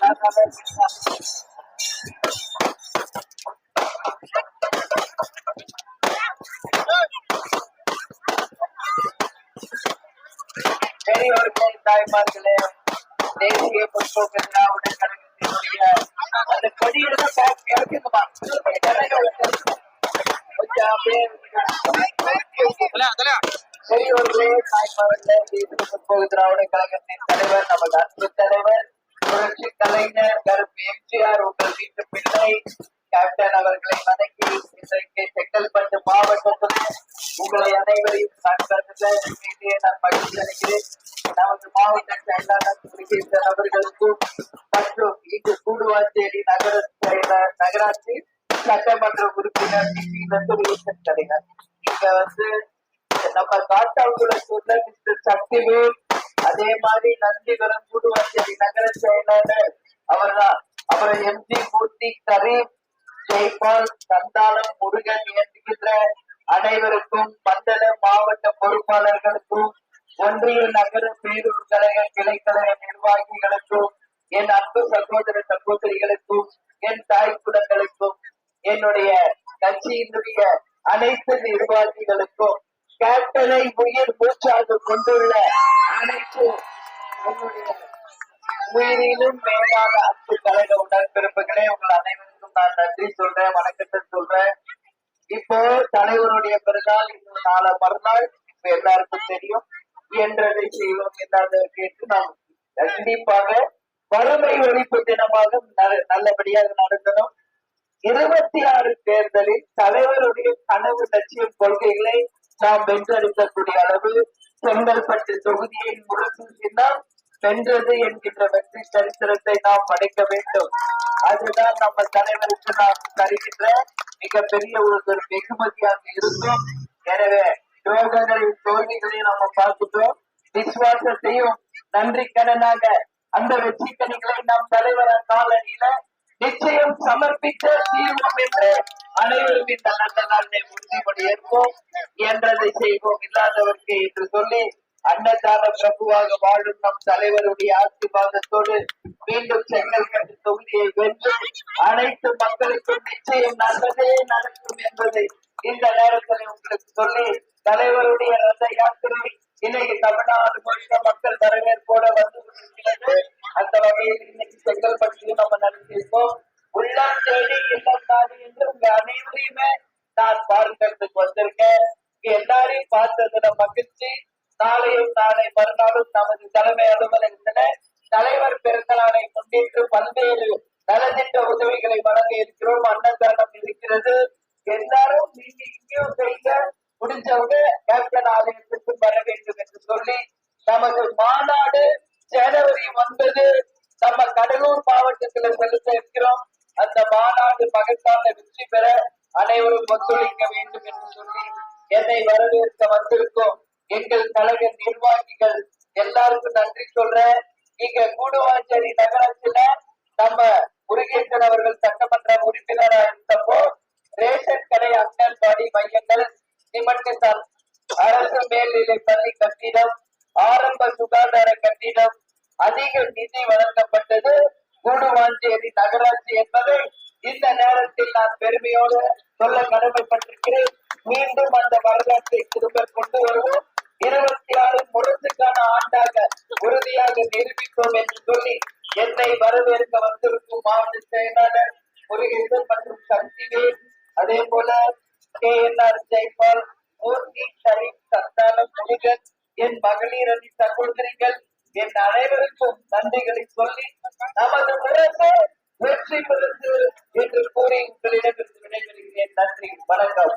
பெரியவர்களே, தாய்மார்களே, தேசிய முற்போக்கு திராவிட கழகத்தினுடைய அந்த கொடியிலிருந்து இறக்குமா பெரியவர்களே, தாய்மார்களே, தேசிய முற்போக்கு திராவிட கழகத்தின் தலைவர், நமது அன்பு தலைவர், புரட்சி கலைஞர் கருப்பு எம்ஜிஆர் உங்கள் வீட்டு பிள்ளை கேப்டன் அவர்களை வணங்கி இன்றைக்கு செங்கல்பட்டு மாவட்டத்தில் உங்களை அனைவரையும் நான் மகிழ்ச்சி அடைகிறேன். நமது மாவட்ட செயலாளர் முருகேசன் அவர்களுக்கும் மற்றும் இங்கு கூடுவாஞ்சேரி நகராட்சி சட்டமன்ற உறுப்பினர் தலைவர், இங்க நம்ம காட்டாங்குளத்தூர்ல மிஸ்டர் சக்திவேல், அதே மாதிரி நந்திவரம் கூடுவாஞ்சேரி நகர செயலாளர் அவர்தான், அப்புறம் எம்ஜி மூர்த்தி, கரீம், ஜெய்பால், சந்தானம், முருகன் என்கின்ற அனைவருக்கும், மண்டல மாவட்ட பொறுப்பாளர்களுக்கும், ஒன்றிய நகர பேரூர் கழக கிளைக்கழக நிர்வாகிகளுக்கும், என் அன்பு சகோதர சகோதரிகளுக்கும், என் தாய் குலங்களுக்கும், என்னுடைய கட்சியினுடைய அனைத்து நிர்வாகிகளுக்கும், கேப்டனை உயிர் மூச்சாக கொண்டுள்ள அனைத்து உயிரிலும் மேலான அன்பு கழக உடன்பிறப்புகளே, உங்கள் அனைவருக்கும் நான் நன்றி சொல்றேன், வணக்கத்தை சொல்றேன். இப்போ தலைவருடைய பிறநாள் இன்னும் நாளை மறுநாள், இப்ப எல்லாருக்கும் தெரியும். என்றதை செய்வோம் இல்லாத கேட்டு நாம் கண்டிப்பாக வறுமை ஒழிப்பு தினமாக நல்லபடியாக நடத்தணும். 26 தேர்தலில் தலைவருடைய கனவு லட்சியம் கொள்கைகளை நாம் வென்றெடுக்கக்கூடிய அளவு செங்கல்பட்டு தொகுதியை முழுசும் வென்றது என்கின்ற வெற்றி சரித்திரத்தை நாம் படைக்க வேண்டும். அதுதான் நம்ம தலைவருக்கு நாம் தருகின்ற மிகப்பெரிய ஒரு வெகுமதியாக இருக்கும். எனவே யோகங்களின் தோல்விகளையும் நம்ம பார்த்துட்டோம். விசுவாசத்தையும் நன்றி கடனாக அந்த வெற்றி கணிகளை நாம் தலைவர் காலனியில நிச்சயம் சமர்ப்பித்த தீர்வோம் என்று அனைவரும் இந்த நல்ல நாளை உறுதிமொழி ஏற்போம். என்றதை செய்வோம் இல்லாதவருக்கு என்று சொல்லி அன்னதான பிரபுவாக வாழும் நம் தலைவருடைய ஆசீர்வாதத்தோடு மீண்டும் செங்கல்பட்டு தொகுதியை வென்று அனைத்து மக்களுக்கும் நிச்சயம் நல்லதே நடக்கும் என்பதை இந்த நேரத்தில் உங்களுக்கு சொல்லி, தலைவருடைய ரத யாத்திரை இன்னைக்கு தமிழ்நாடு முழுக்க மக்கள் வரவேற்போட வந்து கொண்டிருக்கிறது. அந்த வகையில் இன்னைக்கு செங்கல்பட்டியும் நம்ம நடத்தியிருக்கோம். உள்ளம் தேடி இல்லம் நாடு என்று உங்க அனைவரையுமே நான் பார்க்கிறதுக்கு வந்திருக்கேன். எல்லாரையும் பார்த்ததுல மகிழ்ச்சி. நாளையும் நாளை மறுநாளும் நமது தலைமை அலுவலகத்தில தலைவர் பிறந்த நாளை முன்னிட்டு பல்வேறு நலத்திட்ட உதவிகளை வழங்க இருக்கிறோம். அன்னதானம் இருக்கிறது. எல்லாரும் நீங்க இங்கேயும் செய்ய முடிஞ்சவங்க கேப்டன் ஆலயத்துக்கு வர வேண்டும் என்று சொல்லி, நமது மாநாடு ஜனவரி 9 நம்ம கடலூர் மாவட்டத்தில் செலுத்த இருக்கிறோம். அந்த மாநாடு மகத்தான வெற்றி பெற அனைவரும் ஒத்துழைக்க வேண்டும் என்று சொல்லி என்னை வரவேற்க வந்திருக்கும் எங்கள் கழக நிர்வாகிகள் எல்லாருக்கும் நன்றி சொல்றேன். இங்க கூடுவாஞ்சேரி நகராட்சியில நம்ம முருகேசன் அவர்கள் சட்டமன்ற உறுப்பினராக இருந்தப்போ ரேஷன் கடை, அங்கன்வாடி மையங்கள், சிமெண்ட் அரசு மேல்நிலை பள்ளி கட்டிடம், ஆரம்ப சுகாதார கட்டிடம், அதிக நிதி வழங்கப்பட்டது கூடுவாஞ்சேரி நகராட்சி என்பதை இந்த நேரத்தில் நான் பெருமையோடு சொல்ல கடமைப்பட்டிருக்கிறேன். மீண்டும் அந்த வரலாற்றை திரும்ப கொண்டு வருவோம். 26 முரசுக்கான ஆண்டாக உறுதியாக நிரூபிப்போம் என்று சொல்லி என்னை வரவேற்க வந்திருக்கும் மாவட்ட செயலாளர் முருகேசன் மற்றும் சக்திவேல், அதே போல KNR ஜெய்பால், மூர்த்தி, ஷரீப், சந்தானம், முருகன், என் மகளிர் அணி சகோதரிகள், என் அனைவருக்கும் நன்றிகளை சொல்லி நமது முரசு வெற்றி பெறுது என்று கூறி உங்களிடம் விடைபெறுகிறேன். நன்றி, வணக்கம்.